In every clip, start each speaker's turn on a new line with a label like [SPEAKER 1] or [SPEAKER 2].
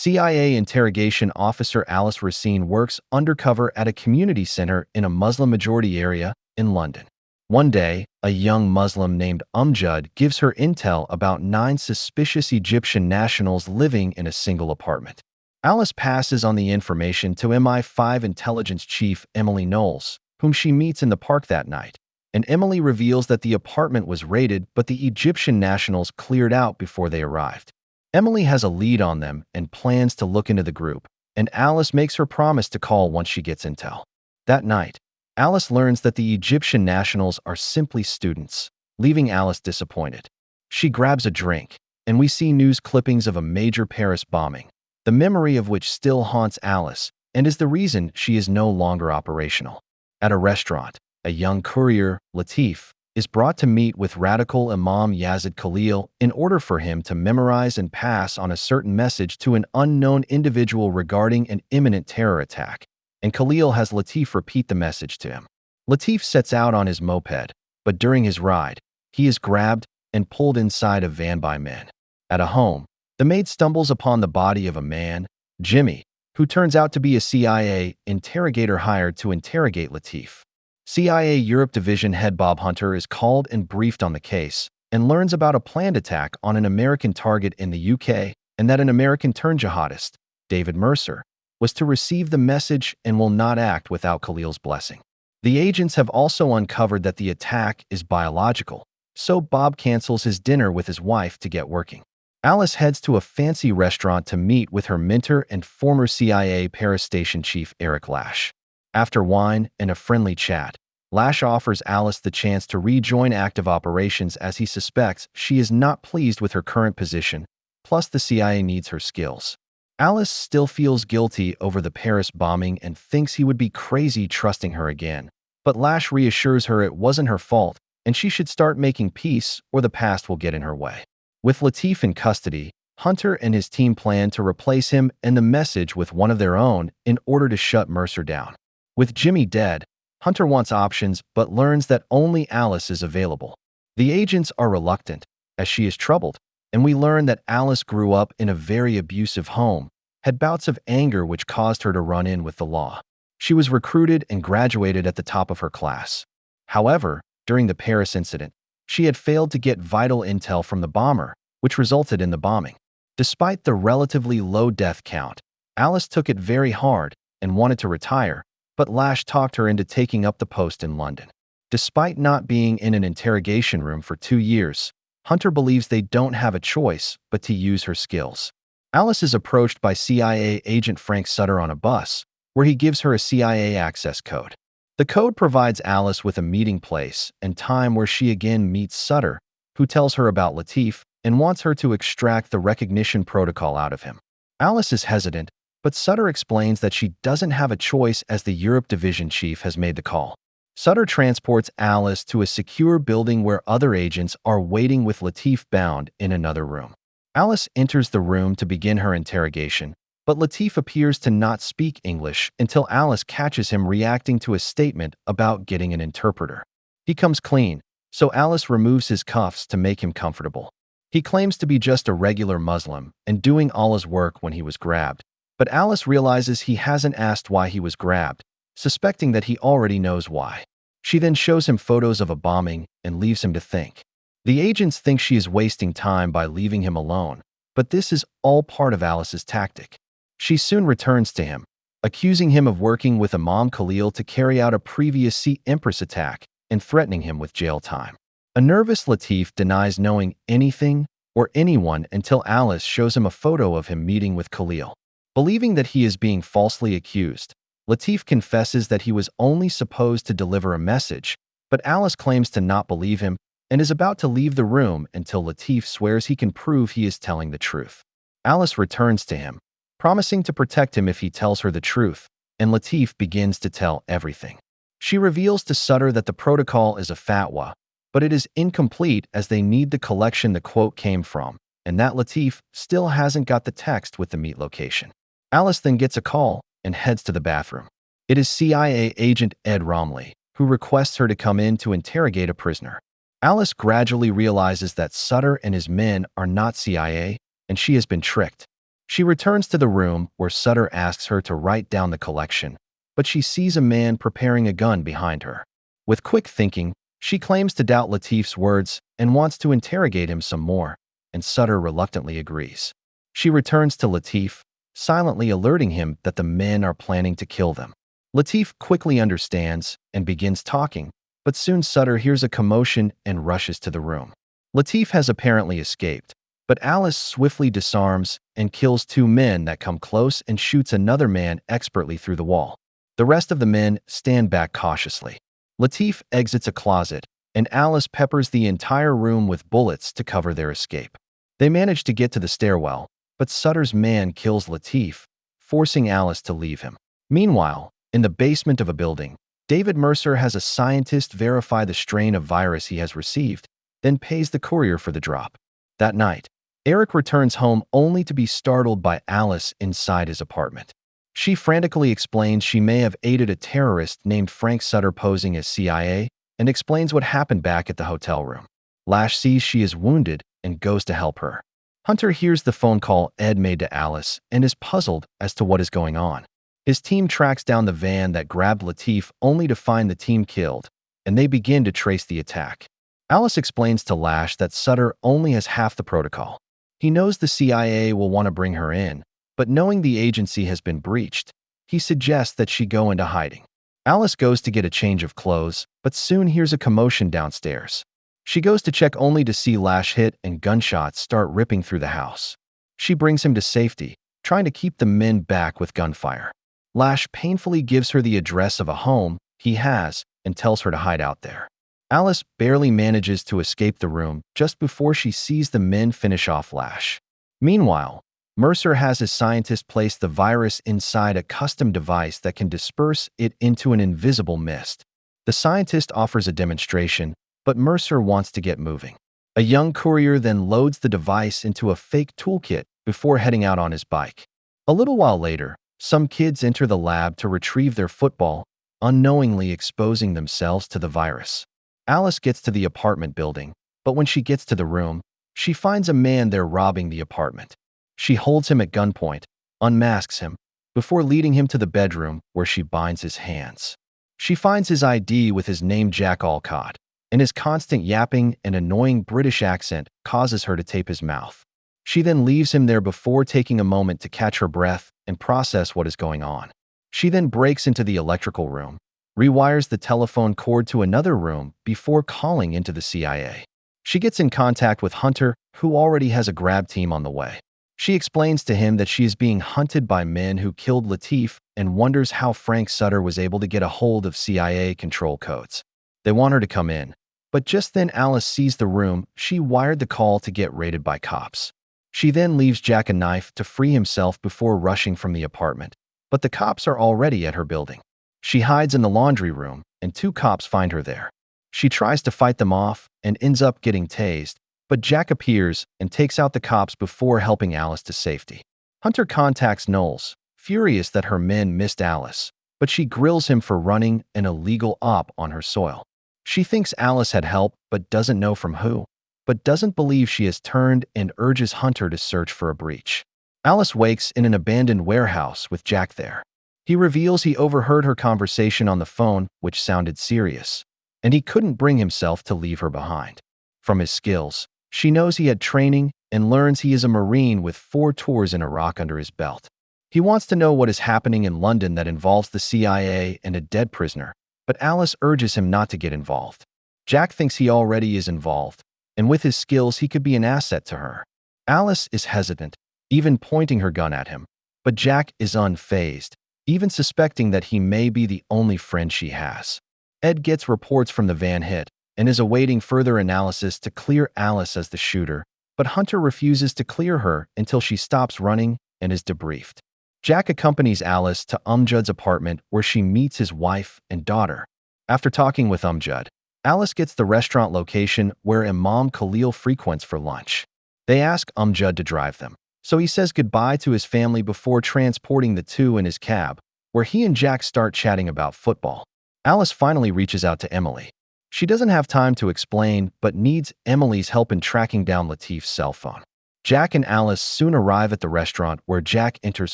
[SPEAKER 1] CIA interrogation officer Alice Racine works undercover at a community center in a Muslim-majority area in London. One day, a young Muslim named Umjud gives her intel about 9 suspicious Egyptian nationals living in a single apartment. Alice passes on the information to MI5 intelligence chief Emily Knowles, whom she meets in the park that night, and Emily reveals that the apartment was raided but the Egyptian nationals cleared out before they arrived. Emily has a lead on them and plans to look into the group, and Alice makes her promise to call once she gets intel. That night, Alice learns that the Egyptian nationals are simply students, leaving Alice disappointed. She grabs a drink, and we see news clippings of a major Paris bombing, the memory of which still haunts Alice and is the reason she is no longer operational. At a restaurant, a young courier, Latif, is brought to meet with radical Imam Yazid Khalil in order for him to memorize and pass on a certain message to an unknown individual regarding an imminent terror attack, and Khalil has Latif repeat the message to him. Latif sets out on his moped, but during his ride, he is grabbed and pulled inside a van by men. At a home, the maid stumbles upon the body of a man, Jimmy, who turns out to be a CIA interrogator hired to interrogate Latif. CIA Europe Division head Bob Hunter is called and briefed on the case and learns about a planned attack on an American target in the UK and that an American-turned jihadist, David Mercer, was to receive the message and will not act without Khalil's blessing. The agents have also uncovered that the attack is biological, so Bob cancels his dinner with his wife to get working. Alice heads to a fancy restaurant to meet with her mentor and former CIA Paris station chief Eric Lash. After wine and a friendly chat, Lash offers Alice the chance to rejoin active operations as he suspects she is not pleased with her current position, plus the CIA needs her skills. Alice still feels guilty over the Paris bombing and thinks he would be crazy trusting her again, but Lash reassures her it wasn't her fault and she should start making peace or the past will get in her way. With Latif in custody, Hunter and his team plan to replace him and the message with one of their own in order to shut Mercer down. With Jimmy dead, Hunter wants options but learns that only Alice is available. The agents are reluctant, as she is troubled, and we learn that Alice grew up in a very abusive home, had bouts of anger which caused her to run in with the law. She was recruited and graduated at the top of her class. However, during the Paris incident, she had failed to get vital intel from the bomber, which resulted in the bombing. Despite the relatively low death count, Alice took it very hard and wanted to retire, but Lash talked her into taking up the post in London. Despite not being in an interrogation room for 2 years, Hunter believes they don't have a choice but to use her skills. Alice is approached by CIA agent Frank Sutter on a bus, where he gives her a CIA access code. The code provides Alice with a meeting place and time where she again meets Sutter, who tells her about Latif and wants her to extract the recognition protocol out of him. Alice is hesitant, but Sutter explains that she doesn't have a choice as the Europe Division chief has made the call. Sutter transports Alice to a secure building where other agents are waiting with Latif bound in another room. Alice enters the room to begin her interrogation, but Latif appears to not speak English until Alice catches him reacting to a statement about getting an interpreter. He comes clean, so Alice removes his cuffs to make him comfortable. He claims to be just a regular Muslim and doing Allah's work when he was grabbed, but Alice realizes he hasn't asked why he was grabbed, suspecting that he already knows why. She then shows him photos of a bombing and leaves him to think. The agents think she is wasting time by leaving him alone, but this is all part of Alice's tactic. She soon returns to him, accusing him of working with Imam Khalil to carry out a previous Sea Empress attack and threatening him with jail time. A nervous Latif denies knowing anything or anyone until Alice shows him a photo of him meeting with Khalil. Believing that he is being falsely accused, Latif confesses that he was only supposed to deliver a message, but Alice claims to not believe him and is about to leave the room until Latif swears he can prove he is telling the truth. Alice returns to him, promising to protect him if he tells her the truth, and Latif begins to tell everything. She reveals to Sutter that the protocol is a fatwa, but it is incomplete as they need the collection the quote came from, and that Latif still hasn't got the text with the meet location. Alice then gets a call and heads to the bathroom. It is CIA agent Ed Romley, who requests her to come in to interrogate a prisoner. Alice gradually realizes that Sutter and his men are not CIA, and she has been tricked. She returns to the room where Sutter asks her to write down the collection, but she sees a man preparing a gun behind her. With quick thinking, she claims to doubt Latif's words and wants to interrogate him some more, and Sutter reluctantly agrees. She returns to Latif, silently alerting him that the men are planning to kill them. Latif quickly understands and begins talking, but soon Sutter hears a commotion and rushes to the room. Latif has apparently escaped, but Alice swiftly disarms and kills two men that come close and shoots another man expertly through the wall. The rest of the men stand back cautiously. Latif exits a closet, and Alice peppers the entire room with bullets to cover their escape. They manage to get to the stairwell, but Sutter's man kills Latif, forcing Alice to leave him. Meanwhile, in the basement of a building, David Mercer has a scientist verify the strain of virus he has received, then pays the courier for the drop. That night, Eric returns home only to be startled by Alice inside his apartment. She frantically explains she may have aided a terrorist named Frank Sutter posing as CIA and explains what happened back at the hotel room. Lash sees she is wounded and goes to help her. Hunter hears the phone call Ed made to Alice and is puzzled as to what is going on. His team tracks down the van that grabbed Latif only to find the team killed, and they begin to trace the attack. Alice explains to Lash that Sutter only has half the protocol. He knows the CIA will want to bring her in, but knowing the agency has been breached, he suggests that she go into hiding. Alice goes to get a change of clothes, but soon hears a commotion downstairs. She goes to check only to see Lash hit and gunshots start ripping through the house. She brings him to safety, trying to keep the men back with gunfire. Lash painfully gives her the address of a home he has and tells her to hide out there. Alice barely manages to escape the room just before she sees the men finish off Lash. Meanwhile, Mercer has his scientist place the virus inside a custom device that can disperse it into an invisible mist. The scientist offers a demonstration, but Mercer wants to get moving. A young courier then loads the device into a fake toolkit before heading out on his bike. A little while later, some kids enter the lab to retrieve their football, unknowingly exposing themselves to the virus. Alice gets to the apartment building, but when she gets to the room, she finds a man there robbing the apartment. She holds him at gunpoint, unmasks him, before leading him to the bedroom where she binds his hands. She finds his ID with his name Jack Alcott, and his constant yapping and annoying British accent causes her to tape his mouth. She then leaves him there before taking a moment to catch her breath and process what is going on. She then breaks into the electrical room, rewires the telephone cord to another room before calling into the CIA. She gets in contact with Hunter, who already has a grab team on the way. She explains to him that she is being hunted by men who killed Latif and wonders how Frank Sutter was able to get a hold of CIA control codes. They want her to come in, but just then Alice sees the room she wired the call to get raided by cops. She then leaves Jack a knife to free himself before rushing from the apartment, but the cops are already at her building. She hides in the laundry room, and two cops find her there. She tries to fight them off and ends up getting tased, but Jack appears and takes out the cops before helping Alice to safety. Hunter contacts Knowles, furious that her men missed Alice, but she grills him for running an illegal op on her soil. She thinks Alice had help but doesn't know from who, but doesn't believe she has turned and urges Hunter to search for a breach. Alice wakes in an abandoned warehouse with Jack there. He reveals he overheard her conversation on the phone, which sounded serious, and he couldn't bring himself to leave her behind. From his skills, she knows he had training and learns he is a Marine with 4 tours in Iraq under his belt. He wants to know what is happening in London that involves the CIA and a dead prisoner, but Alice urges him not to get involved. Jack thinks he already is involved, and with his skills he could be an asset to her. Alice is hesitant, even pointing her gun at him, but Jack is unfazed, even suspecting that he may be the only friend she has. Ed gets reports from the van hit and is awaiting further analysis to clear Alice as the shooter, but Hunter refuses to clear her until she stops running and is debriefed. Jack accompanies Alice to Umjud's apartment where she meets his wife and daughter. After talking with Umjud, Alice gets the restaurant location where Imam Khalil frequents for lunch. They ask Umjud to drive them, so he says goodbye to his family before transporting the two in his cab, where he and Jack start chatting about football. Alice finally reaches out to Emily. She doesn't have time to explain, but needs Emily's help in tracking down Latif's cell phone. Jack and Alice soon arrive at the restaurant where Jack enters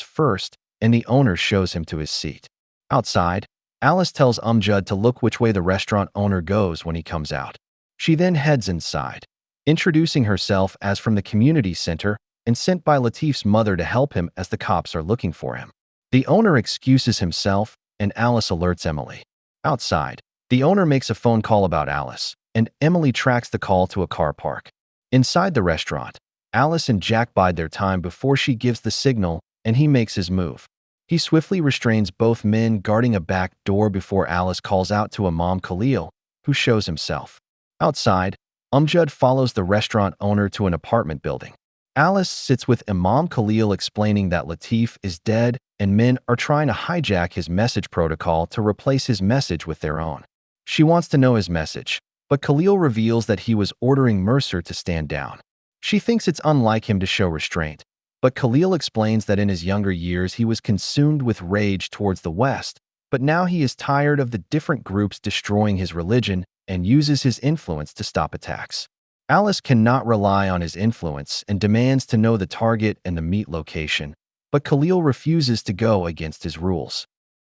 [SPEAKER 1] first and the owner shows him to his seat. Outside, Alice tells Umjud to look which way the restaurant owner goes when he comes out. She then heads inside, introducing herself as from the community center and sent by Latif's mother to help him as the cops are looking for him. The owner excuses himself and Alice alerts Emily. Outside, the owner makes a phone call about Alice, and Emily tracks the call to a car park. Inside the restaurant, Alice and Jack bide their time before she gives the signal and he makes his move. He swiftly restrains both men guarding a back door before Alice calls out to Imam Khalil, who shows himself. Outside, Umjud follows the restaurant owner to an apartment building. Alice sits with Imam Khalil explaining that Latif is dead and men are trying to hijack his message protocol to replace his message with their own. She wants to know his message, but Khalil reveals that he was ordering Mercer to stand down. She thinks it's unlike him to show restraint, but Khalil explains that in his younger years he was consumed with rage towards the West, but now he is tired of the different groups destroying his religion and uses his influence to stop attacks. Alice cannot rely on his influence and demands to know the target and the meet location, but Khalil refuses to go against his rules.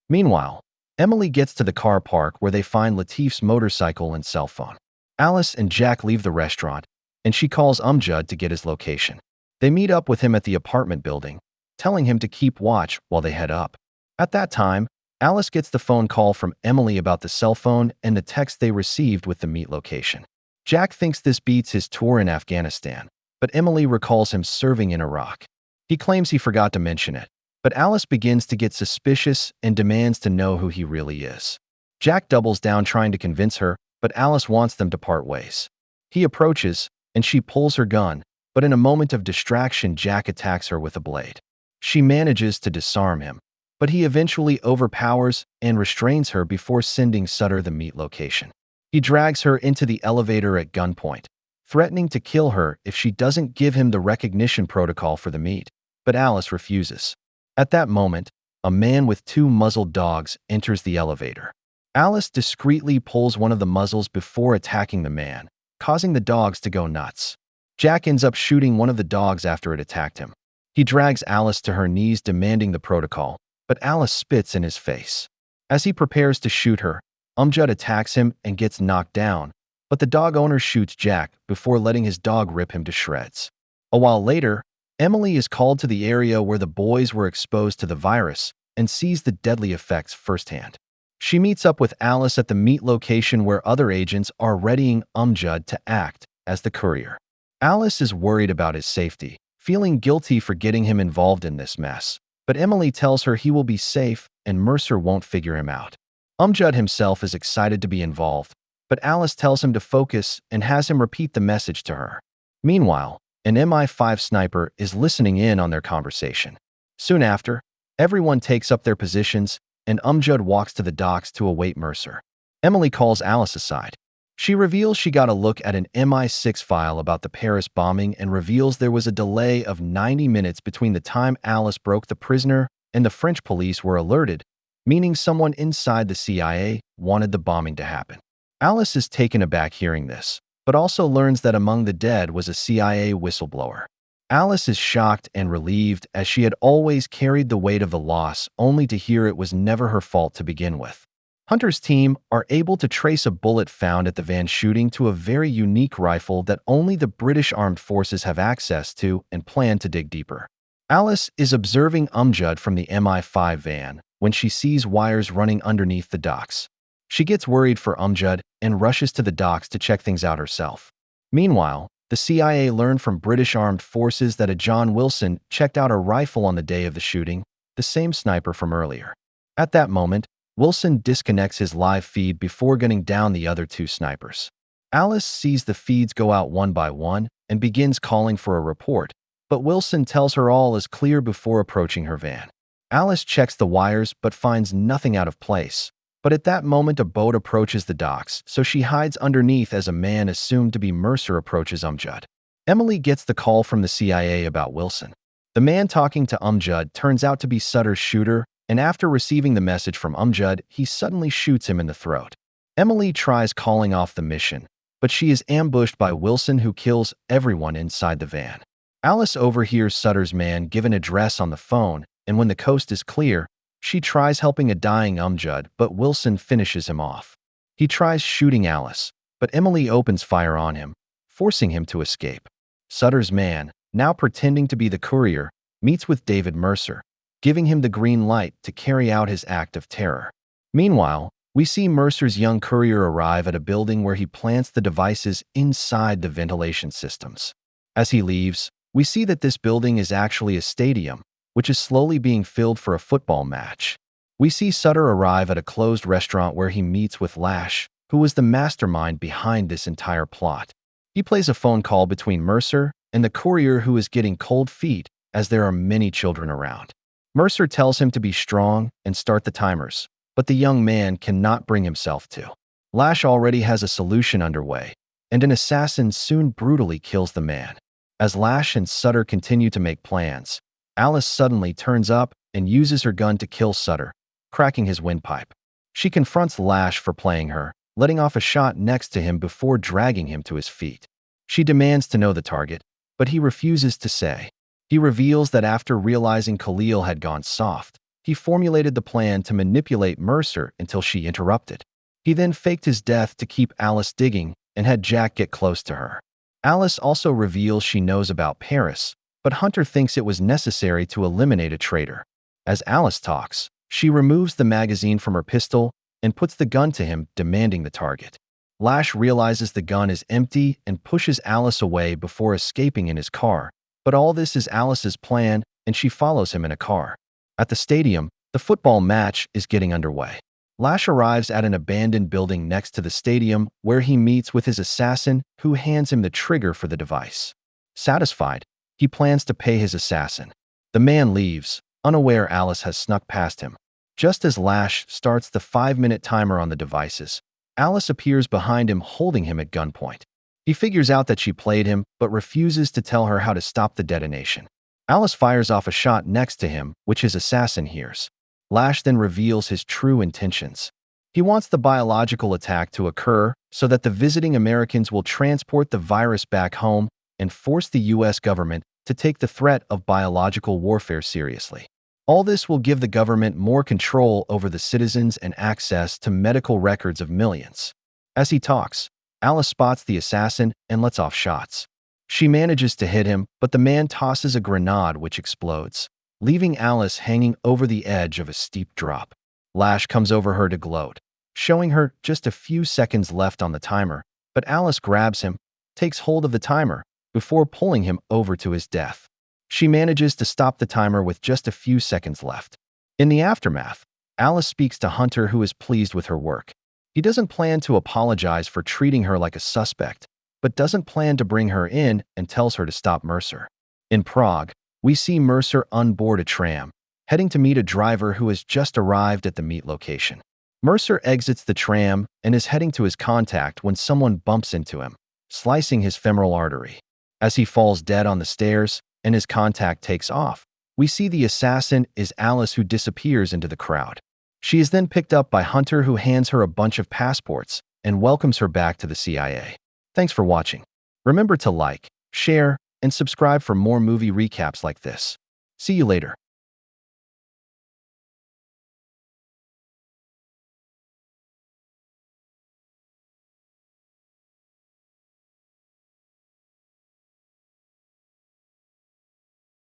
[SPEAKER 1] Meanwhile, Emily gets to the car park where they find Latif's motorcycle and cell phone. Alice and Jack leave the restaurant, and she calls Umjud to get his location. They meet up with him at the apartment building, telling him to keep watch while they head up. At that time, Alice gets the phone call from Emily about the cell phone and the text they received with the meet location. Jack thinks this beats his tour in Afghanistan, but Emily recalls him serving in Iraq. He claims he forgot to mention it, but Alice begins to get suspicious and demands to know who he really is. Jack doubles down trying to convince her, but Alice wants them to part ways. He approaches, and she pulls her gun, but in a moment of distraction, Jack attacks her with a blade. She manages to disarm him, but he eventually overpowers and restrains her before sending Sutter the meet location. He drags her into the elevator at gunpoint, threatening to kill her if she doesn't give him the recognition protocol for the meet, but Alice refuses. At that moment, a man with 2 muzzled dogs enters the elevator. Alice discreetly pulls one of the muzzles before attacking the man, causing the dogs to go nuts. Jack ends up shooting one of the dogs after it attacked him. He drags Alice to her knees demanding the protocol, but Alice spits in his face. As he prepares to shoot her, Umjud attacks him and gets knocked down, but the dog owner shoots Jack before letting his dog rip him to shreds. A while later, Emily is called to the area where the boys were exposed to the virus and sees the deadly effects firsthand. She meets up with Alice at the meet location where other agents are readying Umjud to act as the courier. Alice is worried about his safety, feeling guilty for getting him involved in this mess, but Emily tells her he will be safe and Mercer won't figure him out. Umjud himself is excited to be involved, but Alice tells him to focus and has him repeat the message to her. Meanwhile, an MI5 sniper is listening in on their conversation. Soon after, everyone takes up their positions and Umjud walks to the docks to await Mercer. Emily calls Alice aside. She reveals she got a look at an MI6 file about the Paris bombing and reveals there was a delay of 90 minutes between the time Alice broke the prisoner and the French police were alerted, meaning someone inside the CIA wanted the bombing to happen. Alice is taken aback hearing this, but also learns that among the dead was a CIA whistleblower. Alice is shocked and relieved as she had always carried the weight of the loss, only to hear it was never her fault to begin with. Hunter's team are able to trace a bullet found at the van shooting to a very unique rifle that only the British Armed Forces have access to and plan to dig deeper. Alice is observing Umjud from the MI5 van when she sees wires running underneath the docks. She gets worried for Umjud and rushes to the docks to check things out herself. Meanwhile, the CIA learned from British Armed Forces that a John Wilson checked out a rifle on the day of the shooting, the same sniper from earlier. At that moment, Wilson disconnects his live feed before gunning down the other 2 snipers. Alice sees the feeds go out one by one and begins calling for a report, but Wilson tells her all is clear before approaching her van. Alice checks the wires but finds nothing out of place. But at that moment a boat approaches the docks, so she hides underneath as a man assumed to be Mercer approaches Umjud. Emily gets the call from the CIA about Wilson. The man talking to Umjud turns out to be Sutter's shooter, and after receiving the message from Umjud, he suddenly shoots him in the throat. Emily tries calling off the mission, but she is ambushed by Wilson who kills everyone inside the van. Alice overhears Sutter's man give an address on the phone, and when the coast is clear, she tries helping a dying Umjud, but Wilson finishes him off. He tries shooting Alice, but Emily opens fire on him, forcing him to escape. Sutter's man, now pretending to be the courier, meets with David Mercer, giving him the green light to carry out his act of terror. Meanwhile, we see Mercer's young courier arrive at a building where he plants the devices inside the ventilation systems. As he leaves, we see that this building is actually a stadium, which is slowly being filled for a football match. We see Sutter arrive at a closed restaurant where he meets with Lash, who is the mastermind behind this entire plot. He plays a phone call between Mercer and the courier, who is getting cold feet as there are many children around. Mercer tells him to be strong and start the timers, but the young man cannot bring himself to. Lash already has a solution underway, and an assassin soon brutally kills the man. As Lash and Sutter continue to make plans, Alice suddenly turns up and uses her gun to kill Sutter, cracking his windpipe. She confronts Lash for playing her, letting off a shot next to him before dragging him to his feet. She demands to know the target, but he refuses to say. He reveals that after realizing Khalil had gone soft, he formulated the plan to manipulate Mercer until she interrupted. He then faked his death to keep Alice digging and had Jack get close to her. Alice also reveals she knows about Paris, but Hunter thinks it was necessary to eliminate a traitor. As Alice talks, she removes the magazine from her pistol and puts the gun to him, demanding the target. Lash realizes the gun is empty and pushes Alice away before escaping in his car, but all this is Alice's plan, and she follows him in a car. At the stadium, the football match is getting underway. Lash arrives at an abandoned building next to the stadium where he meets with his assassin, who hands him the trigger for the device. Satisfied, he plans to pay his assassin. The man leaves, unaware Alice has snuck past him. Just as Lash starts the 5-minute timer on the devices, Alice appears behind him, holding him at gunpoint. He figures out that she played him, but refuses to tell her how to stop the detonation. Alice fires off a shot next to him, which his assassin hears. Lash then reveals his true intentions. He wants the biological attack to occur so that the visiting Americans will transport the virus back home and force the U.S. government to take the threat of biological warfare seriously. All this will give the government more control over the citizens and access to medical records of millions. As he talks, Alice spots the assassin and lets off shots. She manages to hit him, but the man tosses a grenade which explodes, leaving Alice hanging over the edge of a steep drop. Lash comes over her to gloat, showing her just a few seconds left on the timer, but Alice grabs him, takes hold of the timer, before pulling him over to his death. She manages to stop the timer with just a few seconds left. In the aftermath, Alice speaks to Hunter, who is pleased with her work. He doesn't plan to apologize for treating her like a suspect, but doesn't plan to bring her in and tells her to stop Mercer. In Prague, we see Mercer on board a tram, heading to meet a driver who has just arrived at the meet location. Mercer exits the tram and is heading to his contact when someone bumps into him, slicing his femoral artery. As he falls dead on the stairs and his contact takes off, we see the assassin is Alice, who disappears into the crowd. She is then picked up by Hunter, who hands her a bunch of passports and welcomes her back to the CIA. Thanks for watching. Remember to like, share, and subscribe for more movie recaps like this. See you later.